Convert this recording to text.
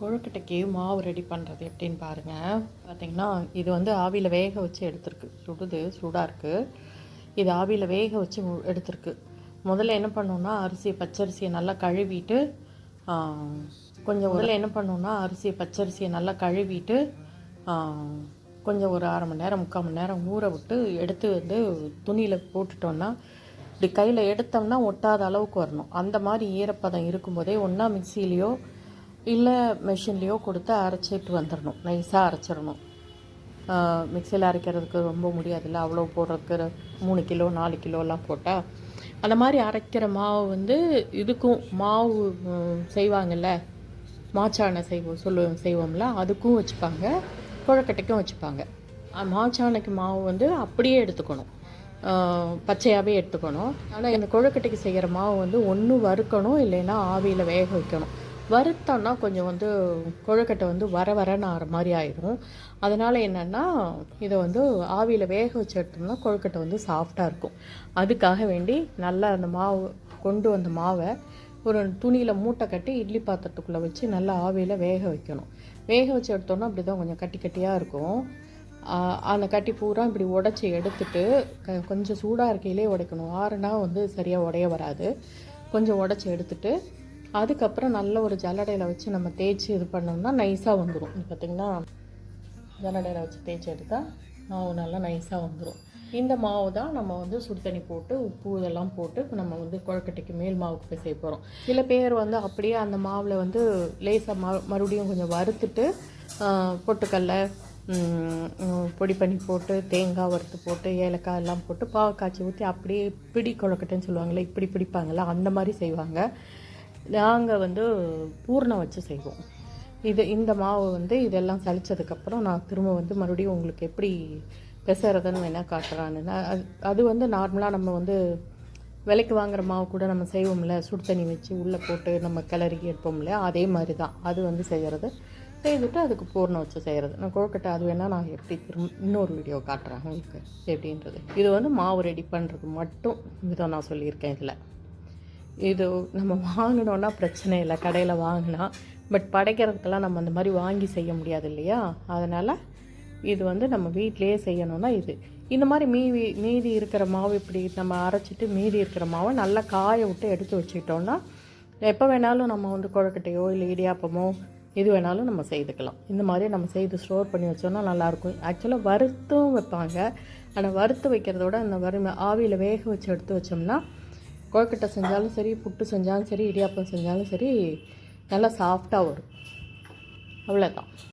கொழுக்கட்டைக்கு மாவு ரெடி பண்ணுறது எப்படின்னு பாருங்கள். பார்த்திங்கன்னா இது வந்து ஆவியில் வேக வச்சு எடுத்துருக்கு. சூடாக இருக்குது. இது ஆவியில் வேக வச்சு எடுத்துருக்கு. முதல்ல என்ன பண்ணோன்னா பச்சரிசியை நல்லா கழுவிட்டு கொஞ்சம் ஒரு அரை மணி நேரம் 3/4 மணி நேரம் ஊற விட்டு எடுத்து வந்து துணியில் போட்டுட்டோன்னா இப்படி கையில் எடுத்தோம்னா ஒட்டாத அளவுக்கு வரணும். அந்த மாதிரி ஈரப்பதம் இருக்கும்போதே ஒன்றா மிக்சிலேயோ இல்லை மெஷின்லேயோ கொடுத்து அரைச்சிட்டு வந்துடணும். நைஸாக அரைச்சிடணும். மிக்சியில் அரைக்கிறதுக்கு ரொம்ப முடியாதுல்ல, அவ்வளோ போடுறதுக்கு 3 கிலோ 4 கிலோலாம் போட்டால். அந்த மாதிரி அரைக்கிற மாவு வந்து இதுக்கும் மாவு செய்வாங்கள்ல, மாச்சானை செய்வோம்ல, அதுக்கும் வச்சுப்பாங்க, கொழுக்கட்டைக்கும் வச்சுப்பாங்க. மாச்சானைக்கு மாவு வந்து அப்படியே எடுத்துக்கணும், பச்சையாகவே எடுத்துக்கணும். ஆனால் இந்த கொழுக்கட்டைக்கு செய்கிற மாவு வந்து ஒன்று வறுக்கணும், இல்லைன்னா ஆவியில் வேக வைக்கணும். வறுத்தோன்னா கொஞ்சம் வந்து கொழுக்கட்டை வந்து வரன்னு ஆகிற மாதிரி ஆயிடும். அதனால் என்னென்னா இதை வந்து ஆவியில் வேக வச்சு எடுத்தோம்னா கொழுக்கட்டை வந்து சாஃப்டாக இருக்கும். அதுக்காக வேண்டி நல்லா அந்த கொண்டு வந்த மாவை ஒரு துணியில் மூட்டை கட்டி இட்லி பாத்திரத்துக்குள்ளே வச்சு நல்லா ஆவியில் வேக வைக்கணும். வேக வச்சு எடுத்தோன்னா அப்படி தான் கொஞ்சம் கட்டி கட்டியாக இருக்கும். அந்த கட்டி பூரா இப்படி உடச்சி எடுத்துட்டு கொஞ்சம் சூடாக இருக்கையிலே உடைக்கணும். ஆறுனா வந்து சரியாக உடைய வராது. கொஞ்சம் உடச்சி எடுத்துட்டு அதுக்கப்புறம் நல்ல ஒரு ஜல்லடையில் வச்சு நம்ம தேய்ச்சி இது பண்ணோம்னா நைஸாக வந்துடும். இது பார்த்திங்கன்னா ஜல்லடையில் வச்சு தேய்ச்சி எடுத்தால் மாவு நல்லா நைஸாக வந்துடும். இந்த மாவு தான் நம்ம வந்து சுடு தண்ணி போட்டு உப்பு இதெல்லாம் போட்டு நம்ம வந்து கொழுக்கட்டைக்கு மேல் மாவுக்கு போய் செய்ய போகிறோம். சில பேர் வந்து அப்படியே அந்த மாவில் வந்து லேசாக மறுபடியும் கொஞ்சம் வறுத்துட்டு பொட்டுக்கல்ல பொடி பண்ணி போட்டு தேங்காய் வறுத்து போட்டு ஏலக்காய் எல்லாம் போட்டு பாவை காய்ச்சி ஊற்றி அப்படியே பிடி கொழுக்கட்டைன்னு சொல்லுவாங்கள்ல, இப்படி பிடிப்பாங்கள்ல, அந்த மாதிரி செய்வாங்க. நாங்கள் வந்து பூர்ணம் வச்சு செய்வோம். இந்த மாவு வந்து இதெல்லாம் சலித்ததுக்கப்புறம் நான் திரும்ப வந்து மறுபடியும் உங்களுக்கு எப்படி பெசறதுன்னு வேணால் காட்டுறான்னு. அது வந்து நார்மலாக நம்ம வந்து விலைக்கு வாங்குகிற மாவு கூட நம்ம செய்வோம்ல, சுடு தண்ணி வச்சு உள்ளே போட்டு நம்ம கிளறி எடுப்போம் இல்லையா, அதே மாதிரி தான் அது வந்து செய்துட்டு அதுக்கு பூர்ணம் வச்சு செய்கிறது. நான் கொழுக்கட்டை அது வேணால் நான் எப்படி இன்னொரு வீடியோ காட்டுறேன் உங்களுக்கு எப்படின்றது. இது வந்து மாவு ரெடி பண்ணுறது மட்டும் விதம் நான் சொல்லியிருக்கேன். இது நம்ம வாங்கினோன்னா பிரச்சனை இல்லை, கடையில் வாங்கினா. பட் படைக்கிறதுக்கெல்லாம் நம்ம அந்த மாதிரி வாங்கி செய்ய முடியாது இல்லையா. அதனால் இது வந்து நம்ம வீட்டிலையே செய்யணுன்னா இந்த மாதிரி மீதி இருக்கிற மாவு இப்படி நம்ம அரைச்சிட்டு மீதி இருக்கிற மாவை நல்லா காய விட்டு எடுத்து வச்சுக்கிட்டோன்னா எப்போ வேணாலும் நம்ம வந்து கொழுக்கட்டையோ இல்லை இடியாப்பமோ எது வேணாலும் நம்ம செய்துக்கலாம். இந்த மாதிரி நம்ம செய்து ஸ்டோர் பண்ணி வச்சோன்னா நல்லாயிருக்கும். ஆக்சுவலாக வறுத்தும் வைப்பாங்க. ஆனால் வறுத்து வைக்கிறதோட அந்த ஆவியில் வேக வச்சு எடுத்து வச்சோம்னா கொழுக்கட்டை செஞ்சாலும் சரி, புட்டு செஞ்சாலும் சரி, இடியாப்பம் செஞ்சாலும் சரி, நல்லா சாஃப்டாக வரும். அவ்வளோதான்.